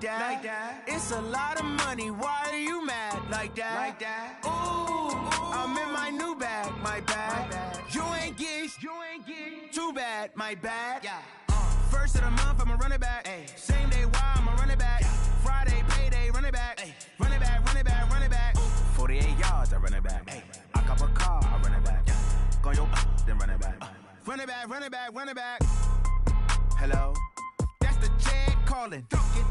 that. It's a lot of money. Why are you mad like that? Ooh, I'm in my new bag, my bad. You ain't get too bad, my bad. First of the month, I'ma run it back. Same day, why I'ma run it back. Friday, payday, run it back. Run it back, run it back, run it back. 48 yards, I run it back. I cop a car, I run it back. Go yo, then run it back. Run it back, run it back, run it back. Hello? That's the check calling.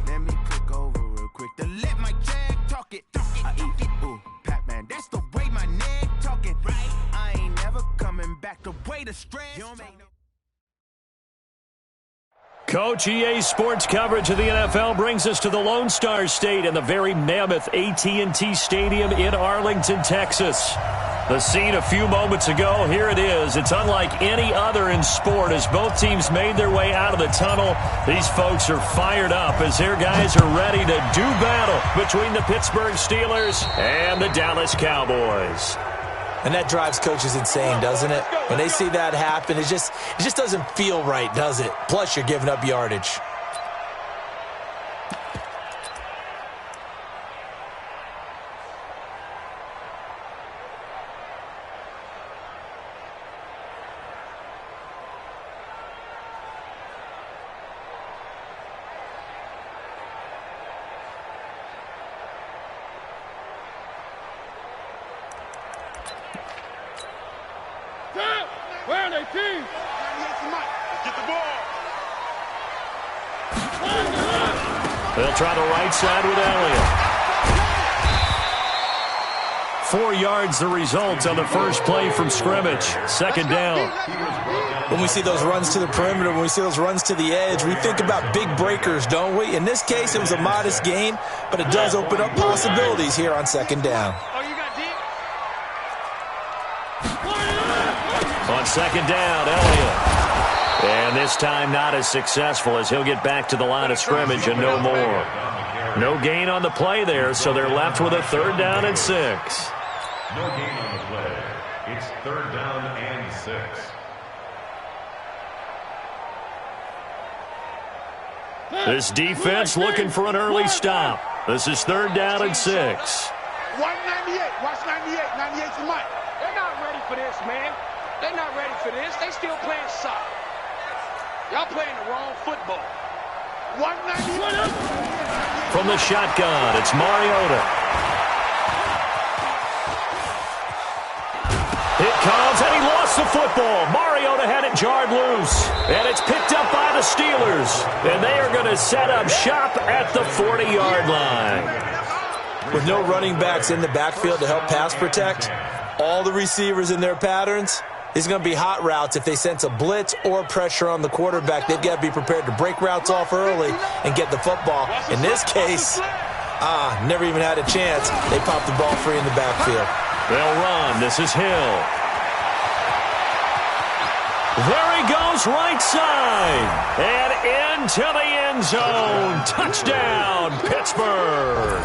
Let me click over real quick to let my check talk it. I eat it, ooh, Pac-Man. That's the way my neck talking. Right? I ain't never coming back. The way the stress. Coach, EA Sports coverage of the NFL brings us to the Lone Star State and the very mammoth AT&T Stadium in Arlington, Texas. The scene a few moments ago, here it is. It's unlike any other in sport as both teams made their way out of the tunnel. These folks are fired up as their guys are ready to do battle between the Pittsburgh Steelers and the Dallas Cowboys. And that drives coaches insane, doesn't it? When they see that happen, it just doesn't feel right, does it? Plus, you're giving up yardage. Where are they, team? Get the ball. They'll try the right side with Elliott. 4 yards the result on the first play from scrimmage. Second down. When we see those runs to the perimeter, when we see those runs to the edge, we think about big breakers, don't we? In this case, it was a modest gain, but it does open up possibilities here on second down. On second down, Elliott. And this time not as successful as he'll get back to the line of scrimmage and no more. No gain on the play there, so they're left with a third down and 6. No gain on the play. It's third down and 6. This defense looking for an early stop. This is third down and 6. 198. Watch 98. 98's the mic. They're not ready for this, man. They're not ready for this. They still playing soccer. Y'all playing the wrong football. 198. From the shotgun, it's Mariota. It comes, and he lost the football. Mariota had it jarred loose, and it's picked up by the Steelers. And they are going to set up shop at the 40-yard line. With no running backs in the backfield to help pass protect, all the receivers in their patterns, these are going to be hot routes. If they sense a blitz or pressure on the quarterback, they've got to be prepared to break routes off early and get the football. In this case, never even had a chance. They popped the ball free in the backfield. They'll run. This is Hill. There he goes, right side. And into the end zone. Touchdown, Pittsburgh.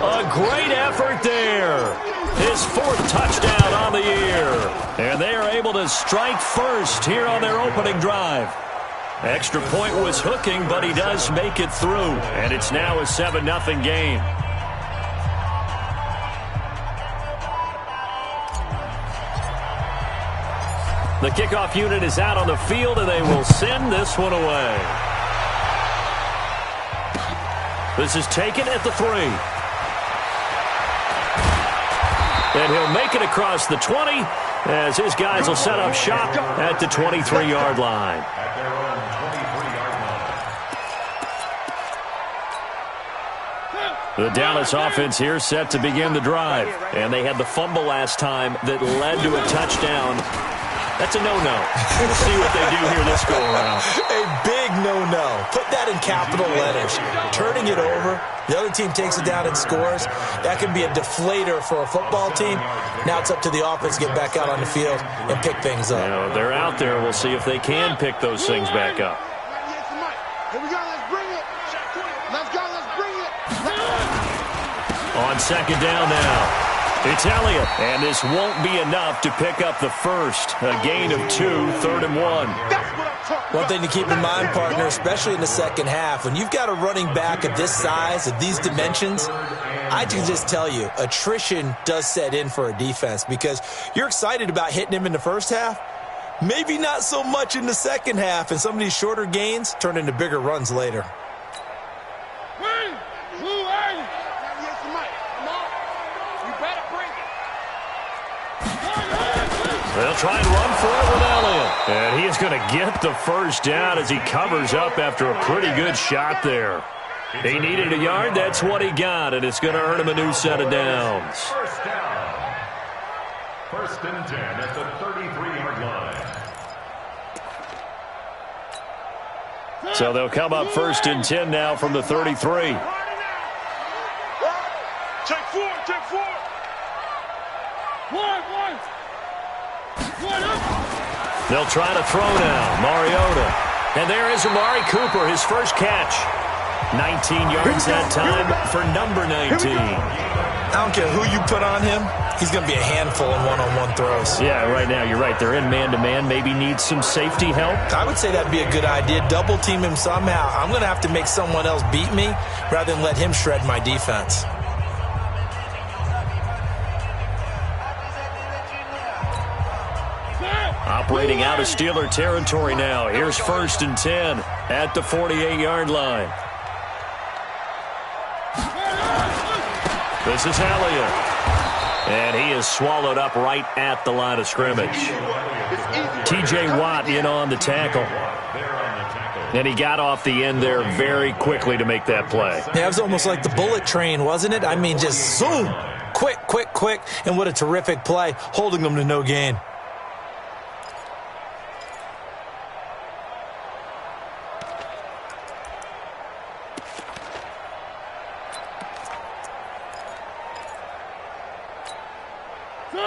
A great effort there. His 4th touchdown on the year. And they are able to strike first here on their opening drive. Extra point was hooking, but he does make it through. And it's now a 7-0 game. The kickoff unit is out on the field, and they will send this one away. This is taken at the 3. And he'll make it across the 20 as his guys will set up shop at the 23-yard line. The Dallas offense here set to begin the drive. And they had the fumble last time that led to a touchdown. That's a no-no. We'll see what they do here this go-around. A big no-no. Put that in capital letters. Turning it over, the other team takes it down and scores. That can be a deflator for a football team. Now it's up to the offense to get back out on the field and pick things up. You know, they're out there. We'll see if they can pick those things back up. Here we go. Let's bring it. Let's go. Let's bring it. On second down now. It's Elliott, and this won't be enough to pick up the first. A gain of 2, 3rd and 1. That's what I'm One thing to keep in mind, partner, especially in the second half, when you've got a running back of this size, of these dimensions, I can just tell you, attrition does set in for a defense because you're excited about hitting him in the first half. Maybe not so much in the second half, and some of these shorter gains turn into bigger runs later. They'll try and run for it with Elliott. And he is going to get the first down as he covers up after a pretty good shot there. He needed a yard. That's what he got, and it's going to earn him a new set of downs. First down. 1st and 10 at the 33-yard line. So they'll come up 1st and 10 now from the 33. Take 4, take 4. One. They'll try to throw now. Mariota. And there is Amari Cooper, his first catch. 19 yards that time for number 19. I don't care who you put on him. He's going to be a handful in one-on-one throws. Yeah, right now you're right. They're in man-to-man. Maybe needs some safety help. I would say that'd be a good idea. Double team him somehow. I'm going to have to make someone else beat me rather than let him shred my defense. Operating out of Steeler territory now. Here's 1st and 10 at the 48-yard line. This is Elliott. And he is swallowed up right at the line of scrimmage. T.J. Watt in on the tackle. And he got off the end there very quickly to make that play. Yeah, it was almost like the bullet train, wasn't it? I mean, just zoom. Quick. And what a terrific play, holding them to no gain.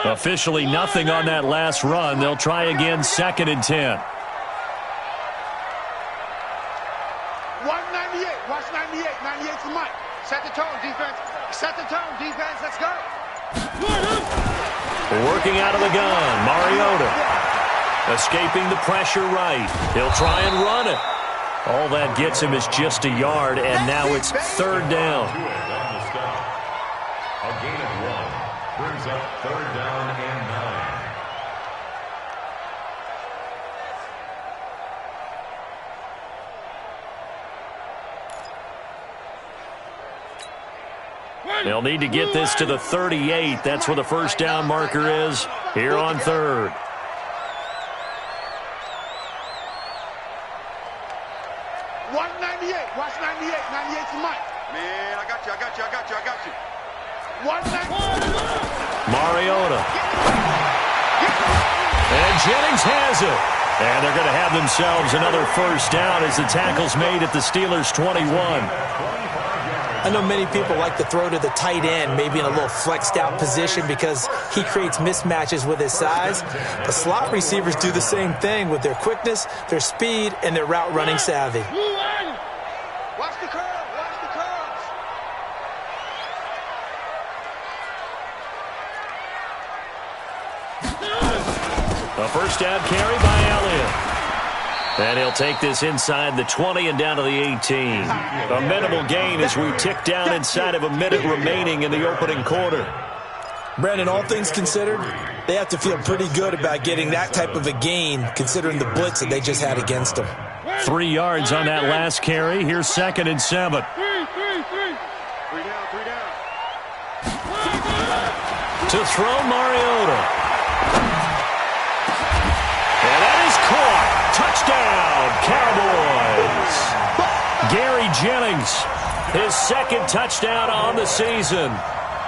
Officially nothing on that last run. They'll try again 2nd and 10. 198. Watch 98. 98's the mic. Set the tone, defense. Set the tone, defense. Let's go. Working out of the gun. Mariota. Escaping the pressure right. He'll try and run it. All that gets him is just a yard, and now it's 3rd down. A gain of 1. Brings up 3rd down and 9. They'll need to get this to the 38. That's where the first down marker is here on 3rd. Watch 98. 98's the mic. Man, I got you. 198. Mariota. And Jennings has it. And they're going to have themselves another first down as the tackle's made at the Steelers' 21. I know many people like to throw to the tight end, maybe in a little flexed out position because he creates mismatches with his size. But slot receivers do the same thing with their quickness, their speed, and their route running savvy. Watch the curve. A first down carry by Elliott. And he'll take this inside the 20 and down to the 18. A minimal gain as we tick down inside of a minute remaining in the opening quarter. Brandon, all things considered, they have to feel pretty good about getting that type of a gain considering the blitz that they just had against them. 3 yards on that last carry. Here's 2nd and 7. 3 down. To throw Mariota. And that is caught. Touchdown, Cowboys. Gary Jennings, his 2nd touchdown on the season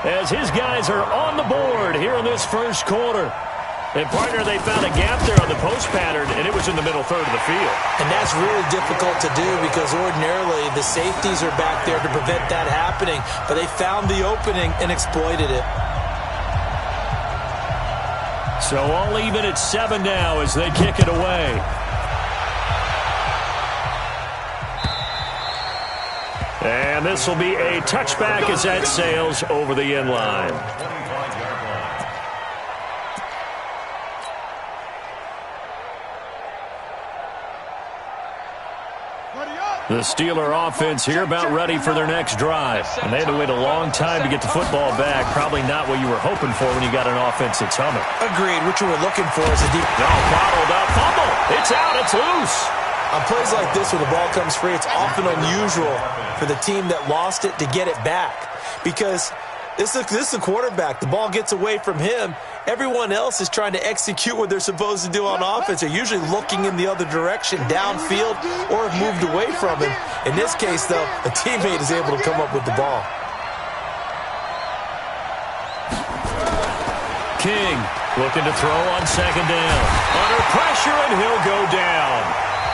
as his guys are on the board here in this first quarter. And, partner, they found a gap there on the post pattern, and it was in the middle third of the field. And that's really difficult to do because ordinarily the safeties are back there to prevent that happening. But they found the opening and exploited it. So all even at 7 now as they kick it away. And this will be a touchback as that sails over the end line. The Steeler offense here about ready for their next drive. And they had to wait a long time to get the football back. Probably not what you were hoping for when you got an offense that's humming. Agreed. What you were looking for is a deep... Bottled up. Fumble. It's out. It's loose. On plays like this where the ball comes free, it's often unusual for the team that lost it to get it back. Because this is a quarterback. The ball gets away from him. Everyone else is trying to execute what they're supposed to do on offense. They're usually looking in the other direction, downfield, or have moved away from him. In this case, though, a teammate is able to come up with the ball. King looking to throw on second down. Under pressure, and he'll go down.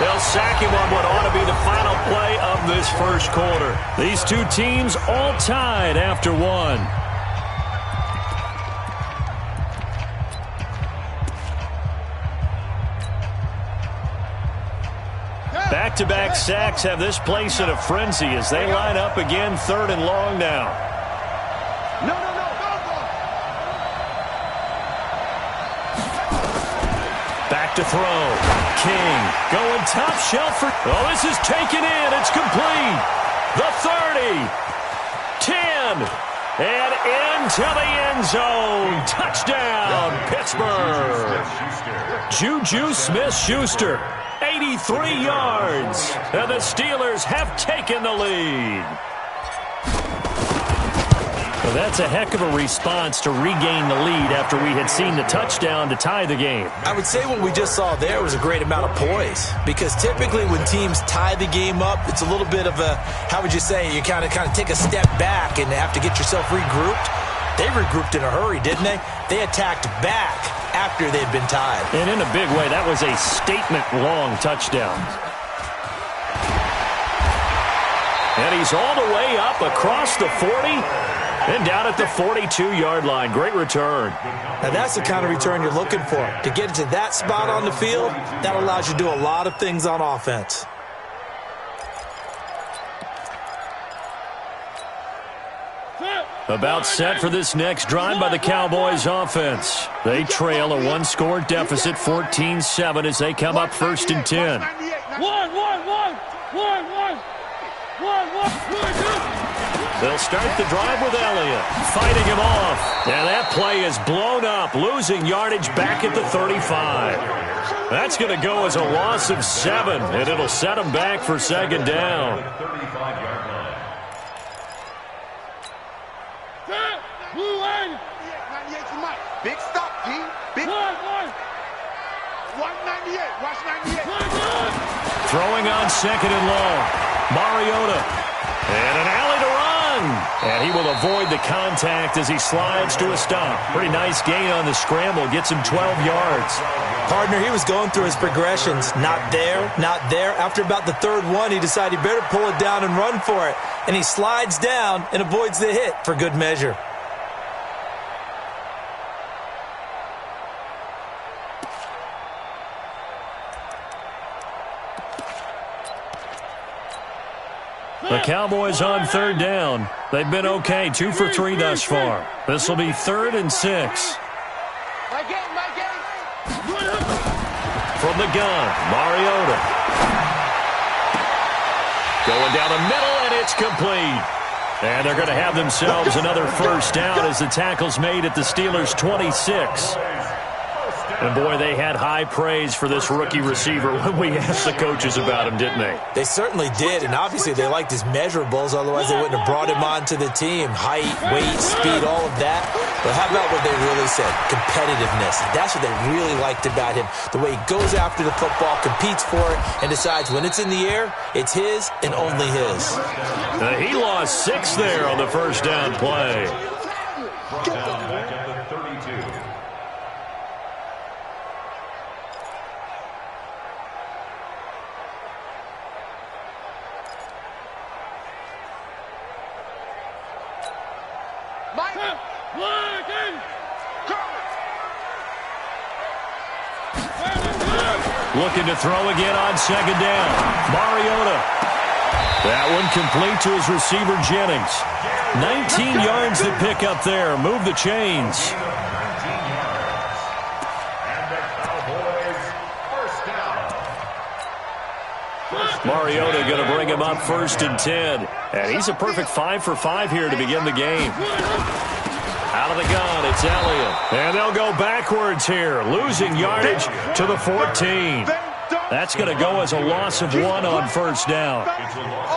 They'll sack him on what ought to be the final play of this first quarter. These two teams all tied after one. Back-to-back sacks have this place in a frenzy as they line up again, 3rd and long now. No. Back to throw. King going top shelf for... Oh, this is taken in. It's complete. The 30. 10. And into the end zone. Touchdown, Pittsburgh. Juju Smith-Schuster. 83 yards. And the Steelers have taken the lead. Well, that's a heck of a response to regain the lead after we had seen the touchdown to tie the game. I would say what we just saw there was a great amount of poise, because typically when teams tie the game up, it's a little bit of a, how would you say, you kind of take a step back and have to get yourself regrouped. They regrouped in a hurry, didn't they? They attacked back after they'd been tied. And in a big way, that was a statement-long touchdown. And he's all the way up across the 40 and down at the 42-yard line. Great return. Now that's the kind of return you're looking for. To get into that spot on the field, that allows you to do a lot of things on offense. About set for this next drive by the Cowboys offense. They trail a one-score deficit, 14-7, as they come up 1st and 10. They'll start the drive with Elliott, fighting him off. And that play is blown up, losing yardage back at the 35. That's going to go as a loss of 7, and it'll set them back for 2nd down. Big stop, G. Big 198. Watch 98. Throwing on 2nd and long. Mariota. And an alley to run. And he will avoid the contact as he slides to a stop. Pretty nice gain on the scramble. Gets him 12 yards. Partner, he was going through his progressions. Not there, not there. After about the 3rd one, he decided he better pull it down and run for it. And he slides down and avoids the hit for good measure. The Cowboys on 3rd down. They've been okay, 2 for 3 thus far. This will be 3rd and 6. From the gun, Mariota. Going down the middle, and it's complete. And they're going to have themselves another 1st down as the tackle's made at the Steelers' 26. And, boy, they had high praise for this rookie receiver when we asked the coaches about him, didn't they? They certainly did, and obviously they liked his measurables. Otherwise, they wouldn't have brought him onto the team. Height, weight, speed, all of that. But how about what they really said? Competitiveness. That's what they really liked about him. The way he goes after the football, competes for it, and decides when it's in the air, it's his and only his. He lost 6 there on the 1st down play. Back at the 32. Looking to throw again on 2nd down. Mariota. That one complete to his receiver, Jennings. 19 yards to pick up there. Move the chains. 19 yards. And the Cowboys 1st down. 1st Mariota going to bring him up 1st and 10. And he's a perfect 5 for 5 here to begin the game. Out of the gun, it's Elliott. And they'll go backwards here, losing yardage to the 14. That's going to go as a loss of 1 on 1st down.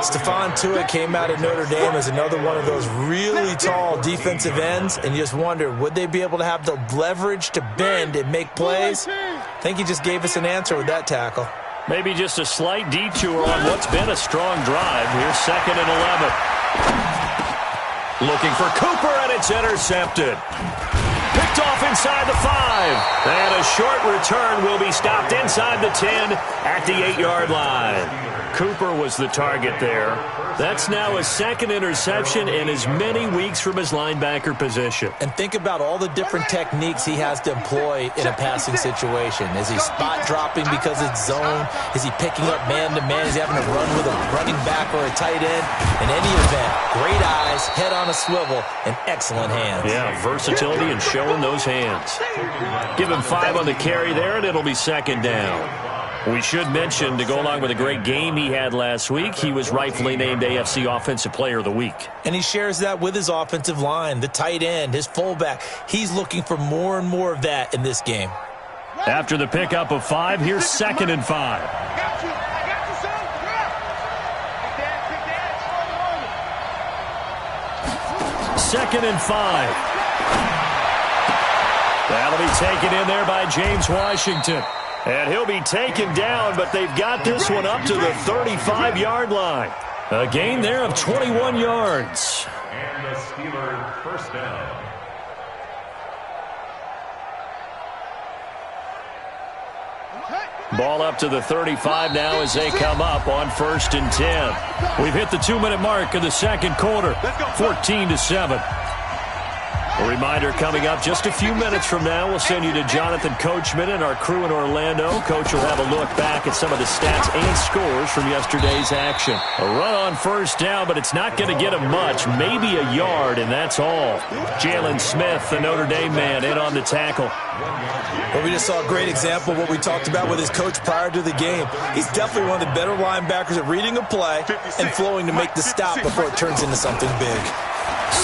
Stephon Tuitt came out of Notre Dame as another one of those really tall defensive ends, and you just wonder, would they be able to have the leverage to bend and make plays? I think he just gave us an answer with that tackle. Maybe just a slight detour on what's been a strong drive. Here's 2nd and 11. Looking for Cooper, and it's intercepted. Picked off inside the 5. And a short return will be stopped inside the 10 at the 8-yard line. Cooper was the target there. That's now his 2nd interception in as many weeks from his linebacker position. And think about all the different techniques he has to employ in a passing situation. Is he spot dropping because it's zone? Is he picking up man-to-man? Is he having to run with a running back or a tight end? In any event, great eyes, head on a swivel, and excellent hands. Yeah, versatility and showing those hands. Give him 5 on the carry there, and it'll be 2nd down. We should mention, to go along with a great game he had last week, he was rightfully named AFC Offensive Player of the Week. And he shares that with his offensive line, the tight end, his fullback. He's looking for more and more of that in this game. After the pickup of 5, here's 2nd and 5. Second and 5. That'll be taken in there by James Washington. And he'll be taken down, but they've got this one up to the 35-yard line. A gain there of 21 yards. And the Steelers' 1st down. Ball up to the 35 now as they come up on 1st and 10. We've hit the 2-minute mark of the 2nd quarter, 14-7. A reminder coming up just a few minutes from now. We'll send you to Jonathan Coachman and our crew in Orlando. Coach will have a look back at some of the stats and scores from yesterday's action. A run on 1st down, but it's not going to get him much. Maybe a yard, and that's all. Jalen Smith, the Notre Dame man, in on the tackle. Well, we just saw a great example of what we talked about with his coach prior to the game. He's definitely one of the better linebackers at reading a play and flowing to make the stop before it turns into something big.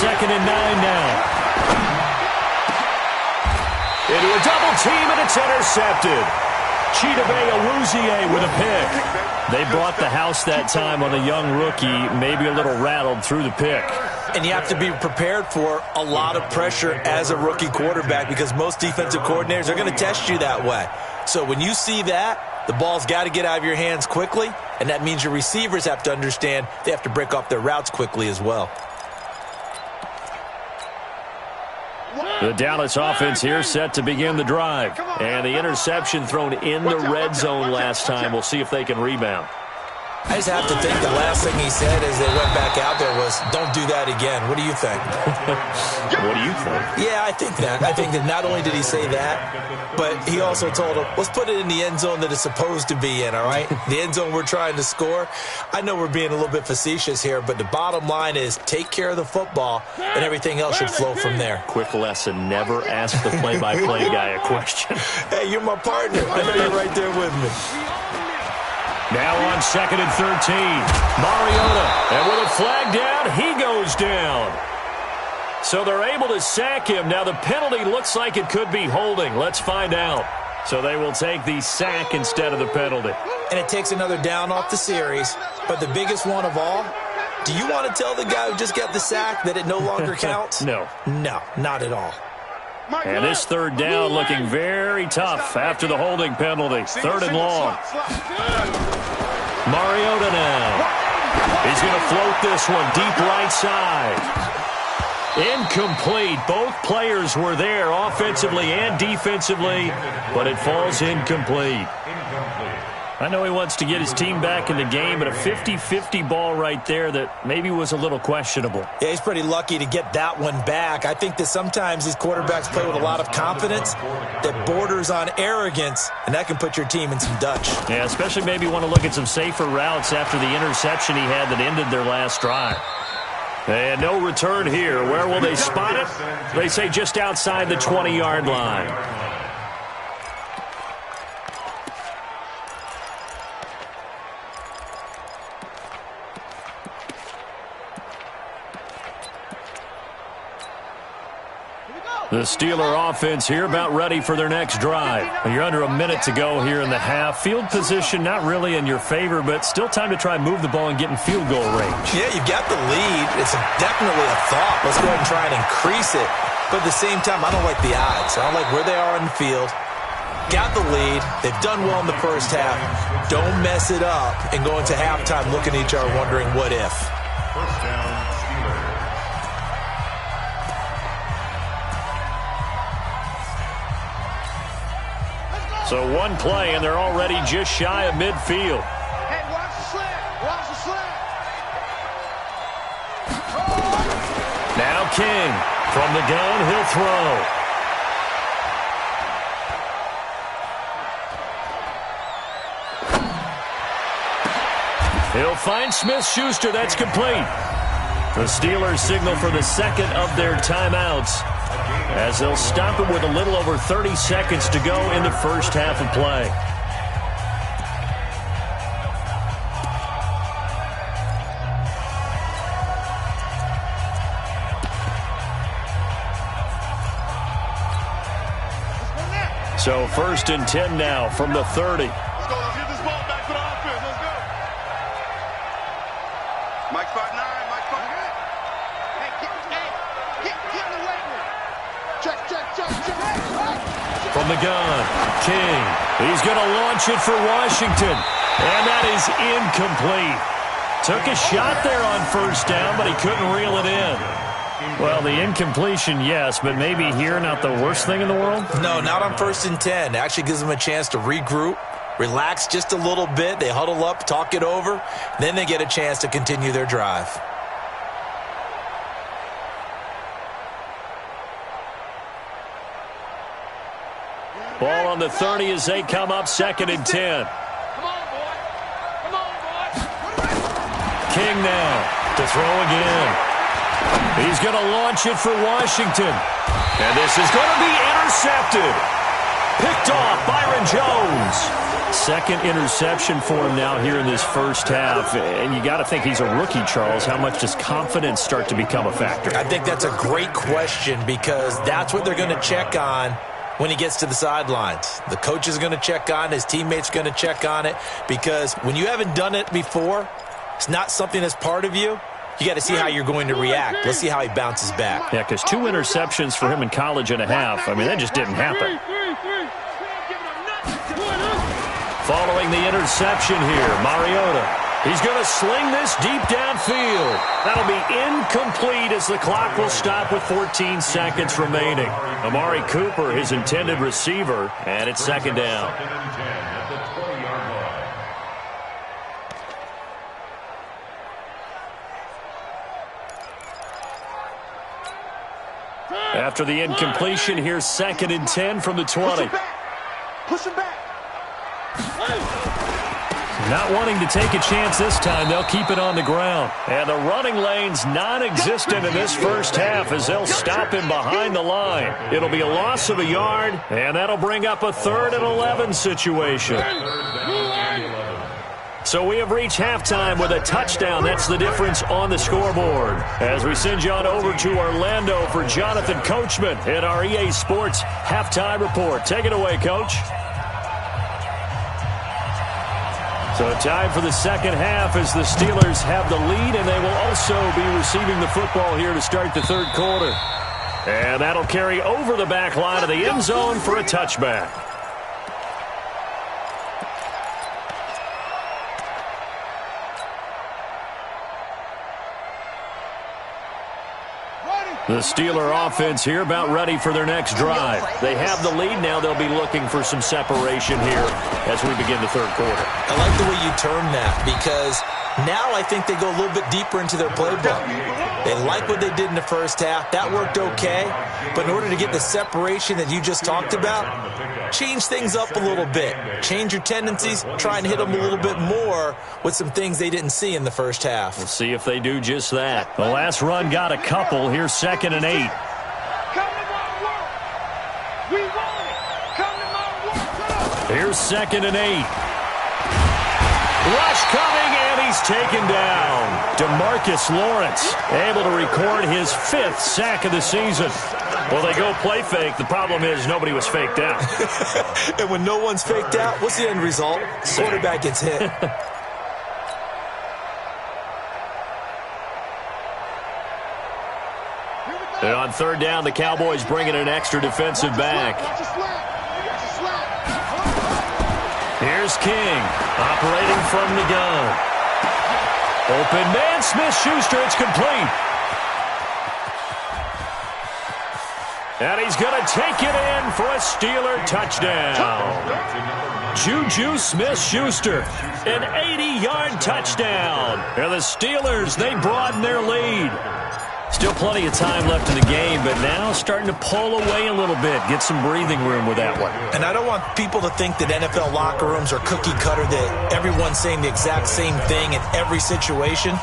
2nd and 9 now. Into a double team, and it's intercepted. Chidobe Awuzie with a pick. They brought the house that time on a young rookie, maybe a little rattled through the pick. And you have to be prepared for a lot of pressure as a rookie quarterback because most defensive coordinators are going to test you that way. So when you see that, the ball's got to get out of your hands quickly, and that means your receivers have to understand they have to break off their routes quickly as well. The Dallas offense here set to begin the drive. And the interception thrown in the red zone last time. We'll see if they can rebound. I just have to think the last thing he said as they went back out there was, don't do that again. What do you think? What do you think? Yeah, I think that. I think that not only did he say that, but he also told him, let's put it in the end zone that it's supposed to be in, all right? The end zone we're trying to score. I know we're being a little bit facetious here, but the bottom line is take care of the football, and everything else should flow from there. Quick lesson, never ask the play-by-play guy a question. Hey, you're my partner. I know you're right there with me. Now on 2nd and 13. Mariota. And with a flag down, he goes down. So they're able to sack him. Now the penalty looks like it could be holding. Let's find out. So they will take the sack instead of the penalty. And it takes another down off the series. But the biggest one of all, do you want to tell the guy who just got the sack that it no longer counts? No. No, not at all. And this 3rd down looking very tough after the holding penalty. 3rd and long. Mariota now. He's going to float this one deep right side. Incomplete. Both players were there offensively and defensively, but it falls incomplete. I know he wants to get his team back in the game, but a 50-50 ball right there that maybe was a little questionable. Yeah, he's pretty lucky to get that one back. I think that sometimes these quarterbacks play with a lot of confidence that borders on arrogance, and that can put your team in some Dutch. Yeah, especially maybe want to look at some safer routes after the interception he had that ended their last drive. And no return here. Where will they spot it? They say just outside the 20-yard line. The Steeler offense here about ready for their next drive. You're under a minute to go here in the half. Field position not really in your favor, but still time to try and move the ball and get in field goal range. Yeah, you've got the lead. It's definitely a thought. Let's go ahead and try and increase it. But at the same time, I don't like the odds. I don't like where they are on the field. Got the lead. They've done well in the first half. Don't mess it up and go into halftime looking at each other wondering what if. First down, Steelers. So one play, and they're already just shy of midfield. Hey, watch the slant. Watch the slant. Now King. From the gun, he'll throw. He'll find Smith-Schuster. That's complete. The Steelers signal for the second of their timeouts, as they'll stop it with a little over 30 seconds to go in the first half of play. So 1st and 10 now from the 30. Let's go. Let's get this ball back to the offense. Let's go. Mike 5'9". Mike 5'9". Hey, get in the weight room. Check. From the gun, King. He's going to launch it for Washington. And that is incomplete. Took a shot there on first down, but he couldn't reel it in. Well, the incompletion, yes, but maybe here not the worst thing in the world? No, not on 1st and 10. It actually gives them a chance to regroup, relax just a little bit. They huddle up, talk it over. Then they get a chance to continue their drive. Ball on the 30 as they come up 2nd and 10. Come on, boy. Come on, boy. King now to throw again. He's going to launch it for Washington. And this is going to be intercepted. Picked off Byron Jones. Second interception for him now here in this first half. And you got to think he's a rookie, Charles. How much does confidence start to become a factor? I think that's a great question because that's what they're going to check on when he gets to the sidelines. The coach is going to check on it. His teammates are going to check on it because when you haven't done it before, it's not something that's part of you. You got to see how you're going to react. Let's see how he bounces back. Yeah, because 2 interceptions for him in college and a half. I mean, that just didn't happen. Following the interception here, Mariota. He's going to sling this deep downfield. That'll be incomplete as the clock will stop with 14 seconds remaining. Amari Cooper, his intended receiver, and it's 2nd down. 2nd and 10 at the 20-yard line. After the incompletion, here's 2nd and 10 from the 20. Push him back. Not wanting to take a chance this time, they'll keep it on the ground. And the running lane's non-existent in this first half as they'll stop him behind the line. It'll be a loss of a yard, and that'll bring up a 3rd and 11 situation. So we have reached halftime with a touchdown. That's the difference on the scoreboard. As we send you on over to Orlando for Jonathan Coachman in our EA Sports Halftime Report. Take it away, Coach. So time for the second half as the Steelers have the lead, and they will also be receiving the football here to start the third quarter. And that'll carry over the back line of the end zone for a touchback. The Steeler offense here about ready for their next drive. They have the lead now. They'll be looking for some separation here as we begin the third quarter. I like the way you term that because now I think they go a little bit deeper into their playbook. They like what they did in the first half. That worked okay. But in order to get the separation that you just talked about, change things up a little bit. Change your tendencies. Try and hit them a little bit more with some things they didn't see in the first half. We'll see if they do just that. The last run got a couple. Here's 2nd and 8. Come to my work. We want it. Come to my work. Here's 2nd and 8. Rush coming, And he's taken down. DeMarcus Lawrence able to record his 5th sack of the season. Well, they go play fake. The problem is nobody was faked out. And when no one's faked out, what's the end result? Quarterback gets hit. And on 3rd down, the Cowboys bring in an extra defensive back. Here's King, operating from the gun. Open man, Smith-Schuster, it's complete. And he's going to take it in for a Steeler touchdown. Juju Smith-Schuster, an 80-yard touchdown. And the Steelers, they broaden their lead. Still plenty of time left in the game, but now starting to pull away a little bit, get some breathing room with that one. And I don't want people to think that NFL locker rooms are cookie cutter, that everyone's saying the exact same thing in every situation.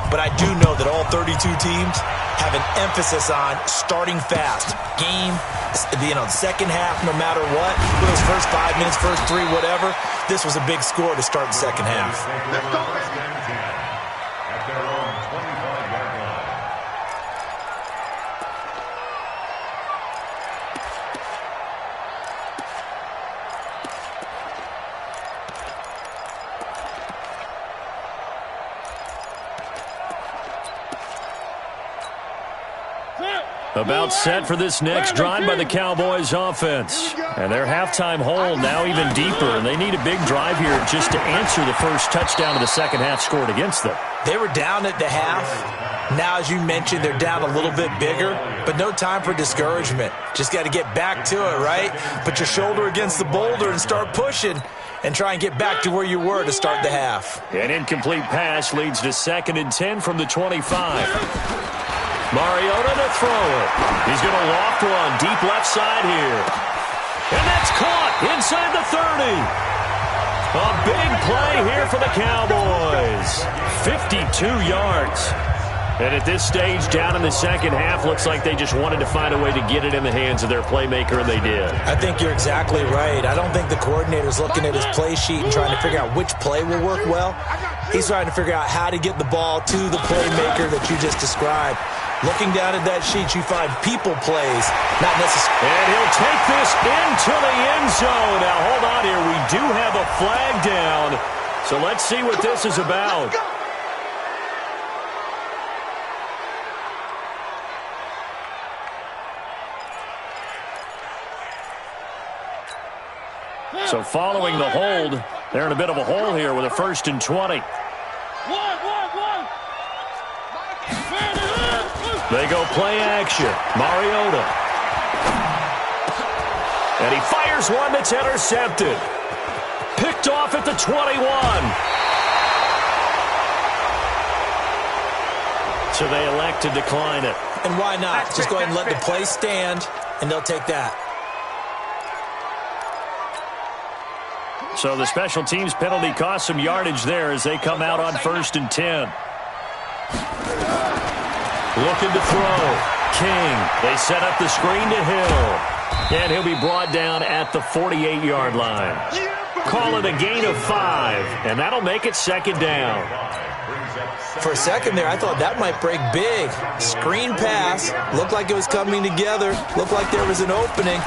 But I do know that all 32 teams have an emphasis on starting fast. Game, second half, no matter what. For those first 5 minutes, first 3, whatever. This was a big score to start the second half. Let's go. At their own 25-yard line. About set for this next drive by the Cowboys offense. And their halftime hold now even deeper, and they need a big drive here just to answer the first touchdown of the second half scored against them. They were down at the half. Now, as you mentioned, they're down a little bit bigger, but no time for discouragement. Just got to get back to it, right? Put your shoulder against the boulder and start pushing and try and get back to where you were to start the half. An incomplete pass leads to 2nd and 10 from the 25. Mariota to throw it. He's going to loft one deep left side here. And that's caught inside the 30. A big play here for the Cowboys. 52 yards. And at this stage, down in the second half, looks like they just wanted to find a way to get it in the hands of their playmaker, and they did. I think you're exactly right. I don't think the coordinator's looking at his play sheet and trying to figure out which play will work well. He's trying to figure out how to get the ball to the playmaker that you just described. Looking down at that sheet, you find people plays, not necessarily. And he'll take this into the end zone. Now, hold on here. We do have a flag down. So let's see what this is about. So following the hold, they're in a bit of a hole here with a 1st and 20. They go play action. Mariota. And he fires one that's intercepted. Picked off at the 21. So they elect to decline it. And why not? Just go ahead and let the play stand, and they'll take that. So the special teams penalty cost some yardage there as they come out on 1st and 10. Looking to throw. King. They set up the screen to Hill. And he'll be brought down at the 48-yard line. Call it a gain of 5. And that'll make it 2nd down. For a second there, I thought that might break big. Screen pass. Looked like it was coming together. Looked like there was an opening.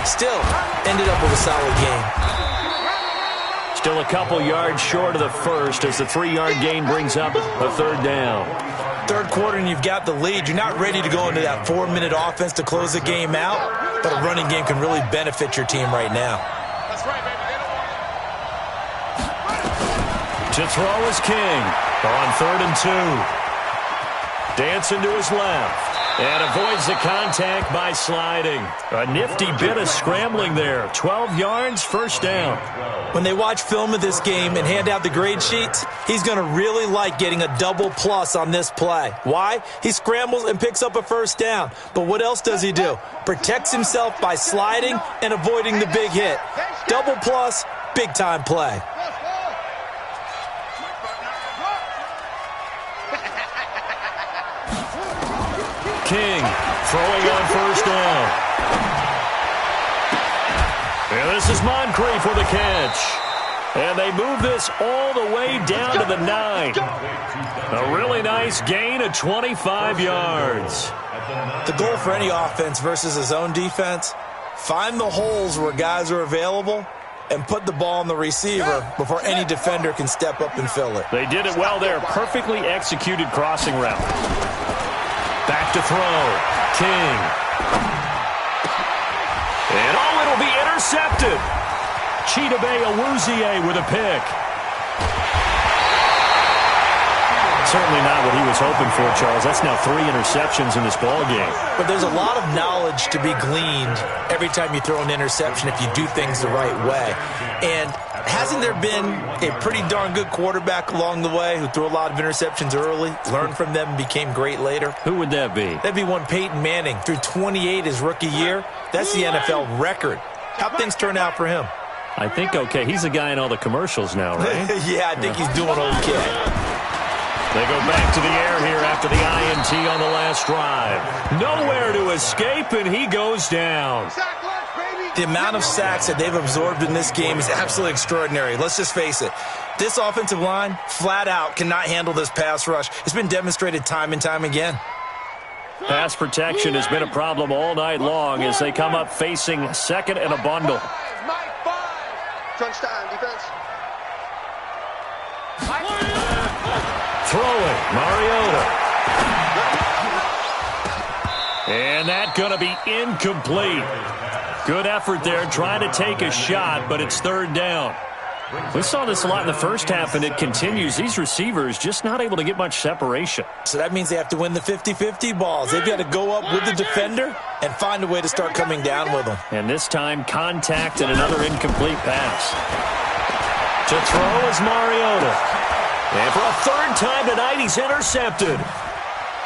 Still, ended up with a solid game. Still a couple yards short of the first as the 3-yard gain brings up a 3rd down. Third quarter and you've got the lead. You're not ready to go into that 4-minute offense to close the game out, but a running game can really benefit your team right now. That's right, baby. They don't want To throw is King on 3rd and 2. Dancing to his left. And avoids the contact by sliding. A nifty bit of scrambling there. 12 yards, 1st down. When they watch film of this game and hand out the grade sheets, he's going to really like getting a double plus on this play. Why? He scrambles and picks up a 1st down. But what else does he do? Protects himself by sliding and avoiding the big hit. Double plus, big time play. King throwing on 1st down. And this is Moncrief for the catch. And they move this all the way down to the 9. A really nice gain of 25 yards. The goal for any offense versus his own defense, find the holes where guys are available and put the ball on the receiver before any defender can step up and fill it. They did it well there. Perfectly executed crossing route. Back to throw. King. And it'll be intercepted. Chidobe Awuzie with a pick. Certainly not what he was hoping for, Charles. That's now 3 interceptions in this ball game. But there's a lot of knowledge to be gleaned every time you throw an interception if you do things the right way. And hasn't there been a pretty darn good quarterback along the way who threw a lot of interceptions early, learned from them, and became great later? Who would that be? That'd be one Peyton Manning. Threw 28 his rookie year. That's the NFL record. How'd things turn out for him? I think okay. He's the guy in all the commercials now, right? Yeah, I think he's doing okay. They go back to the air here after the INT on the last drive. Nowhere to escape, and he goes down. The amount of sacks that they've absorbed in this game is absolutely extraordinary. Let's just face it. This offensive line, flat out, cannot handle this pass rush. It's been demonstrated time and time again. Pass protection has been a problem all night long as they come up facing second and a bundle. Crunch time, defense. Throwing, Mariota. And that's going to be incomplete. Good effort there, trying to take a shot, but it's third down. We saw this a lot in the first half, and it continues. These receivers just not able to get much separation. So that means they have to win the 50-50 balls. They've got to go up with the defender and find a way to start coming down with them. And this time, contact and another incomplete pass. To throw is Mariota. And for a third time tonight, he's intercepted.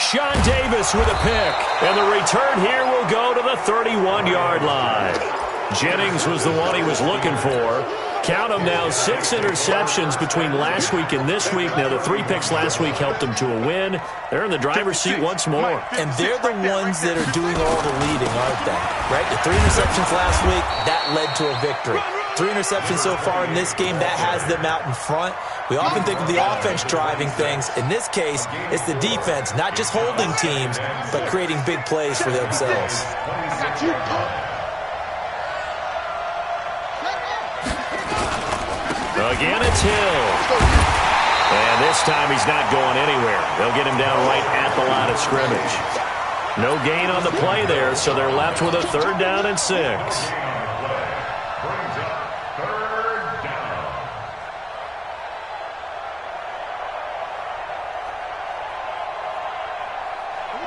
Sean Davis with a pick. And the return here will go to the 31-yard line. Jennings was the one he was looking for. Count them now, 6 interceptions between last week and this week. Now, the 3 picks last week helped them to a win. They're in the driver's seat once more. And they're the ones that are doing all the leading, aren't they? Right? The 3 interceptions last week, that led to a victory. 3 interceptions so far in this game, that has them out in front. We often think of the offense driving things. In this case, it's the defense, not just holding teams, but creating big plays for themselves. Again, it's Hill. And this time he's not going anywhere. They'll get him down right at the line of scrimmage. No gain on the play there, so they're left with a 3rd down and 6.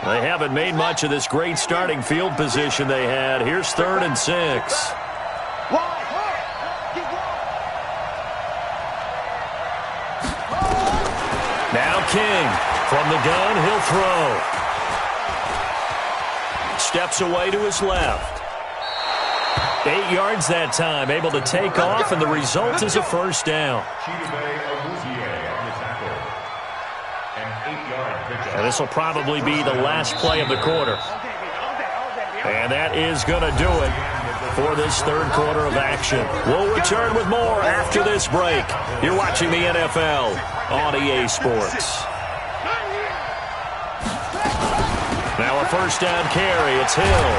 They haven't made much of this great starting field position they had. Here's 3rd and 6. Now King from the gun, he'll throw. Steps away to his left. 8 yards that time, able to take off, and the result is a 1st down. And this will probably be the last play of the quarter. And that is going to do it for this 3rd quarter of action. We'll return with more after this break. You're watching the NFL on EA Sports. Now a 1st down carry. It's Hill.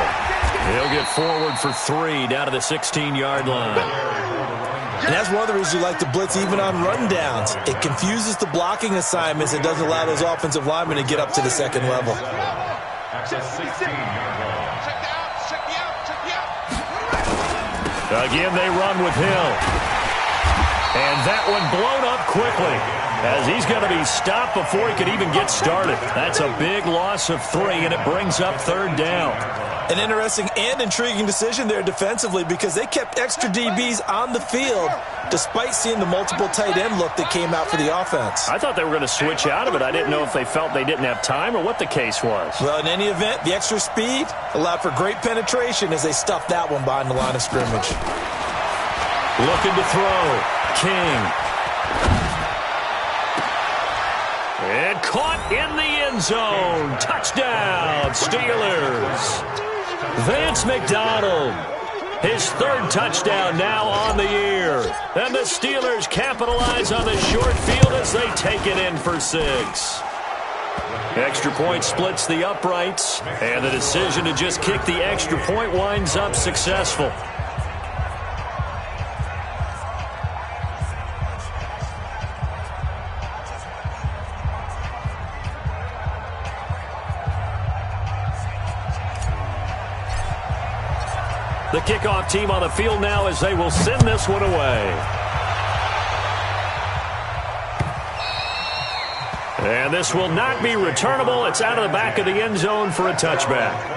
He'll get forward for 3 down to the 16-yard line. And that's one of the reasons you like to blitz even on rundowns. It confuses the blocking assignments and doesn't allow those offensive linemen to get up to the 2nd level. Again, they run with Hill. And that one blown up quickly as he's going to be stopped before he could even get started. That's a big loss of 3, and it brings up 3rd down. An interesting and intriguing decision there defensively because they kept extra DBs on the field despite seeing the multiple tight end look that came out for the offense. I thought they were going to switch out of it. I didn't know if they felt they didn't have time or what the case was. Well, in any event, the extra speed allowed for great penetration as they stuffed that one behind the line of scrimmage. Looking to throw. King. And caught in the end zone. Touchdown, Steelers. Vance McDonald His third touchdown now on the year. And the Steelers capitalize on the short field as they take it in for 6. Extra point splits the uprights, and the decision to just kick the extra point winds up successful. The kickoff team on the field now as they will send this one away. And this will not be returnable. It's out of the back of the end zone for a touchback.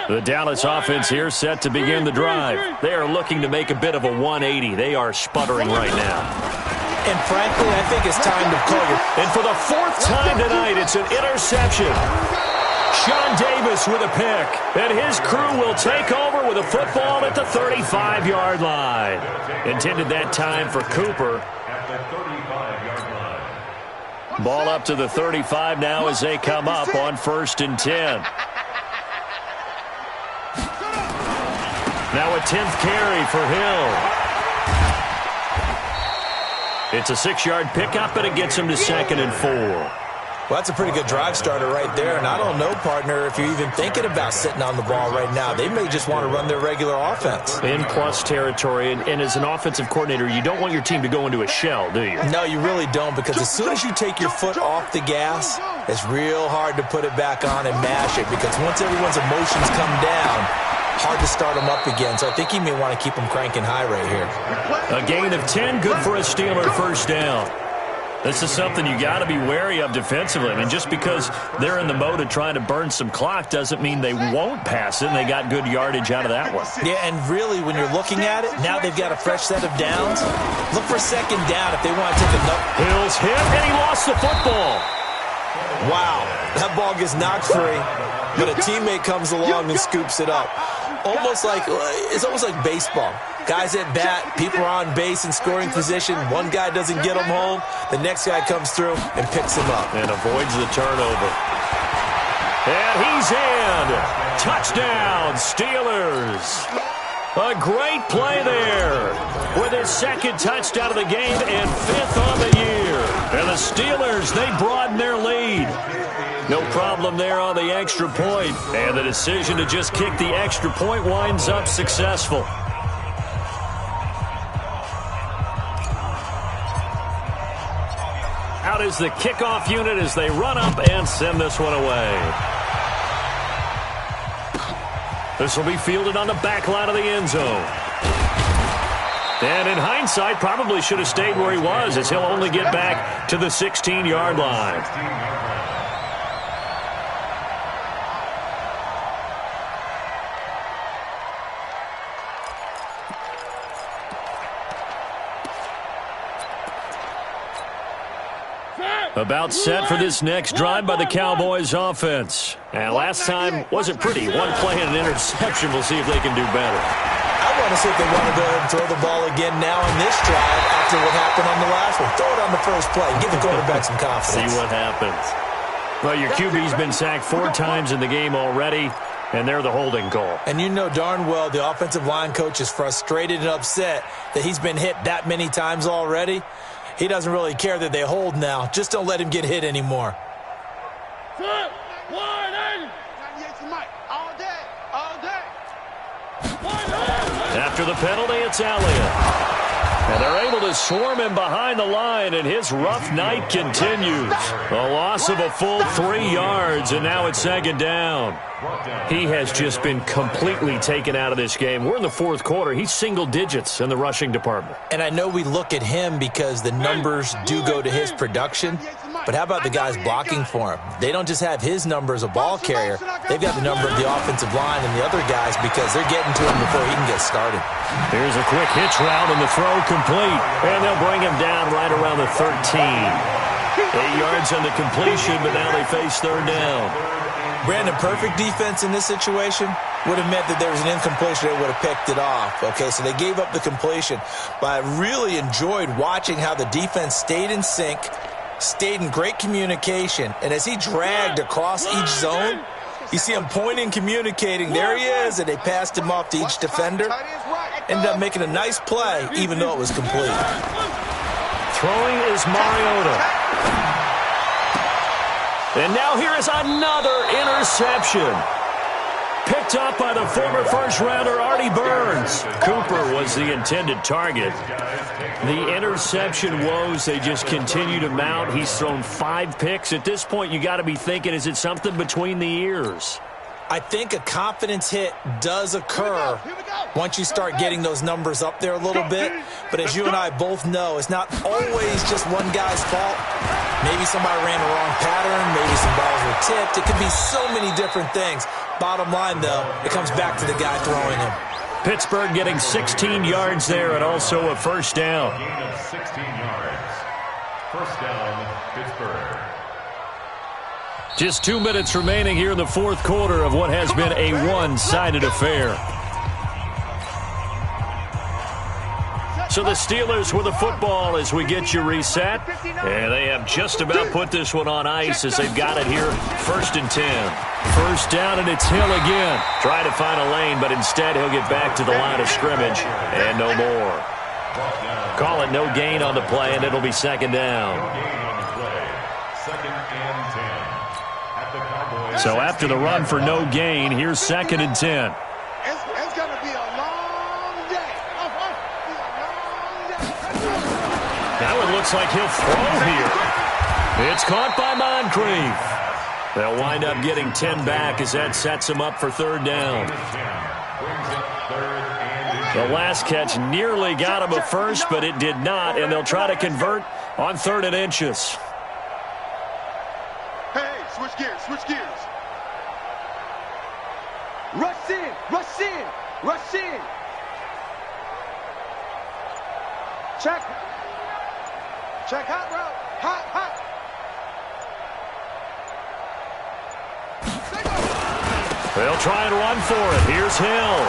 The Dallas offense here set to begin the drive. They are looking to make a bit of a 180. They are sputtering right now. And frankly, I think it's time to call your... And for the 4th time tonight, it's an interception. Sean Davis with a pick. And his crew will take over with a football at the 35-yard line. Intended that time for Cooper. At the 35-yard line. Ball up to the 35 now as they come up on 1st and 10. Now a 10th carry for Hill. It's a 6-yard pickup, and it gets him to 2nd and 4. Well, that's a pretty good drive starter right there. And I don't know, partner, if you're even thinking about sitting on the ball right now. They may just want to run their regular offense. In plus territory, and as an offensive coordinator, you don't want your team to go into a shell, do you? No, you really don't, because as soon as you take your foot off the gas, it's real hard to put it back on and mash it, because once everyone's emotions come down, hard to start them up again. So I think he may want to keep them cranking high right here. A gain of 10, good for a Steeler first down. This is something you got to be wary of defensively. I mean, just because they're in the mode of trying to burn some clock doesn't mean they won't pass it, and they got good yardage out of that one. Yeah, and really, when you're looking at it, now they've got a fresh set of downs. Look for 2nd down if they want to take another. Hill's hit, and he lost the football. Wow, that ball gets knocked free, but a teammate comes along and scoops it up. It's almost like baseball. Guys at bat, people are on base in scoring position. One guy doesn't get them home. The next guy comes through and picks him up. And avoids the turnover. And he's in. Touchdown, Steelers. A great play there with his 2nd touchdown of the game and 5th on the year. And the Steelers, they broaden their lead. No problem there on the extra point. And the decision to just kick the extra point winds up successful. Out is the kickoff unit as they run up and send this one away. This will be fielded on the back line of the end zone. And in hindsight, probably should have stayed where he was, as he'll only get back to the 16-yard line. About set for this next drive by the Cowboys offense. And last time wasn't pretty. One play and an interception. We'll see if they can do better. I want to see if they want to go ahead and throw the ball again now in this drive after what happened on the last one. Throw it on the first play. Give the quarterback some confidence. See what happens. Well, your QB's been sacked 4 times in the game already, and they're the holding call. And you know darn well the offensive line coach is frustrated and upset that he's been hit that many times already. He doesn't really care that they hold now. Just don't let him get hit anymore. After the penalty, it's Elliott. And they're able to swarm him behind the line, and his rough night continues. A loss of a full 3 yards, and now it's 2nd down. He has just been completely taken out of this game. We're in the 4th quarter. He's single digits in the rushing department. And I know we look at him because the numbers do go to his production, but how about the guys blocking for him? They don't just have his number as a ball carrier. They've got the number of the offensive line and the other guys because they're getting to him before he can get started. Here's a quick hitch route, and the throw complete. And they'll bring him down right around the 13. 8 yards on the completion, but now they face 3rd down. Brandon, perfect defense in this situation would have meant that there was an incompletion. They would have picked it off. Okay, so they gave up the completion. But I really enjoyed watching how the defense stayed in sync, stayed in great communication. And as he dragged across each zone, you see him pointing, communicating. There he is, and they passed him off to each defender. Ended up making a nice play, even though it was complete. Throwing is Mariota. And now here is another interception. Picked up by the former first-rounder Artie Burns. Cooper was the intended target. The interception woes, they just continue to mount. He's thrown 5 picks. At this point, you got to be thinking, is it something between the ears? I think a confidence hit does occur once you start getting those numbers up there a little bit. But as you and I both know, it's not always just one guy's fault. Maybe somebody ran the wrong pattern. Maybe some balls were tipped. It could be so many different things. Bottom line, though, it comes back to the guy throwing them. Pittsburgh getting 16 yards there and also a first down. Gain of 16 yards. First down, Pittsburgh. Just 2 minutes remaining here in the fourth quarter of what has been a one-sided affair. So the Steelers with the football as we get you reset. And they have just about put this one on ice as they've got it here. 1st and 10. First down, and it's Hill again. Trying to find a lane, but instead he'll get back to the line of scrimmage. And no more. Call it no gain on the play, and it'll be second down. So after the run for no gain, here's 2nd and 10. It's going to be a long day. Now it looks like he'll throw here. It's caught by Moncrief. They'll wind up getting 10 back as that sets them up for 3rd down. The last catch nearly got him a first, but it did not, and they'll try to convert on 3rd and inches. Hey, switch gears, switch gears. Rush in, rush in, rush in. Check. Check hot route. Hot, hot. They'll try and run for it. Here's Hill.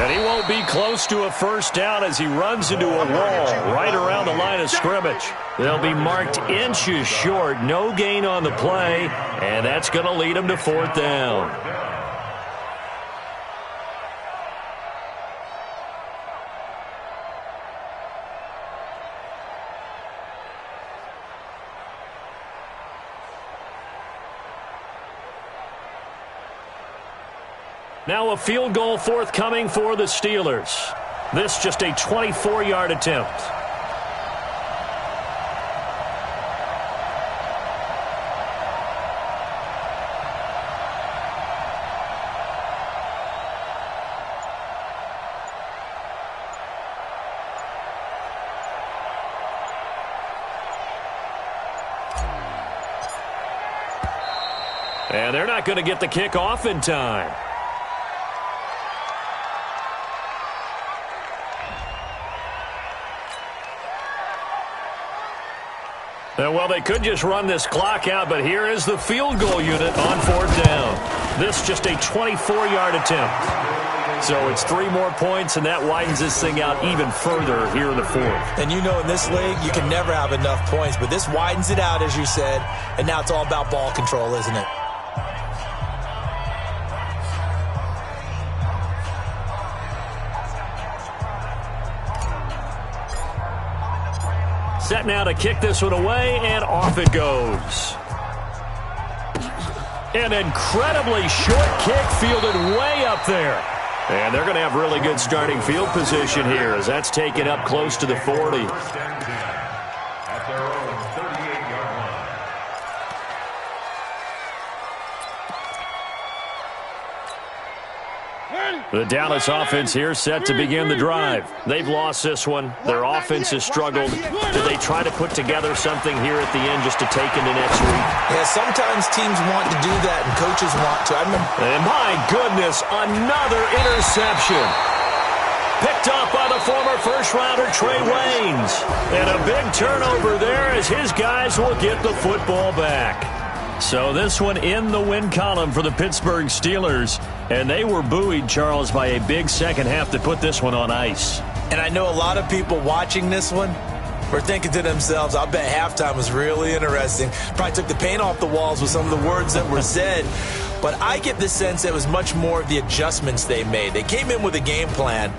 And he won't be close to a first down as he runs into a wall right around the line of scrimmage. They'll be marked inches short. No gain on the play. And that's going to lead them to 4th down. Now a field goal forthcoming for the Steelers. This just a 24-yard attempt. And they're not going to get the kick off in time. Well, they could just run this clock out, but here is the field goal unit on 4th down. This just a 24-yard attempt. So it's 3 more points, and that widens this thing out even further here in the 4th. And you know in this league, you can never have enough points, but this widens it out, as you said, and now it's all about ball control, isn't it? Set now to kick this one away, and off it goes. An incredibly short kick fielded way up there. And they're going to have really good starting field position here as that's taken up close to the 40. At their own 38-yard line. The Dallas offense here set to begin the drive. They've lost this one. Their offense has struggled. Do they try to put together something here at the end just to take into next week? Yeah, sometimes teams want to do that and coaches want to. And my goodness, another interception. Picked off by the former first-rounder Trey Waynes. And a big turnover there as his guys will get the football back. So this one in the win column for the Pittsburgh Steelers. And they were buoyed, Charles, by a big second half to put this one on ice. And I know a lot of people watching this one were thinking to themselves, I'll bet halftime was really interesting. Probably took the paint off the walls with some of the words that were said. But I get the sense it was much more of the adjustments they made. They came in with a game plan,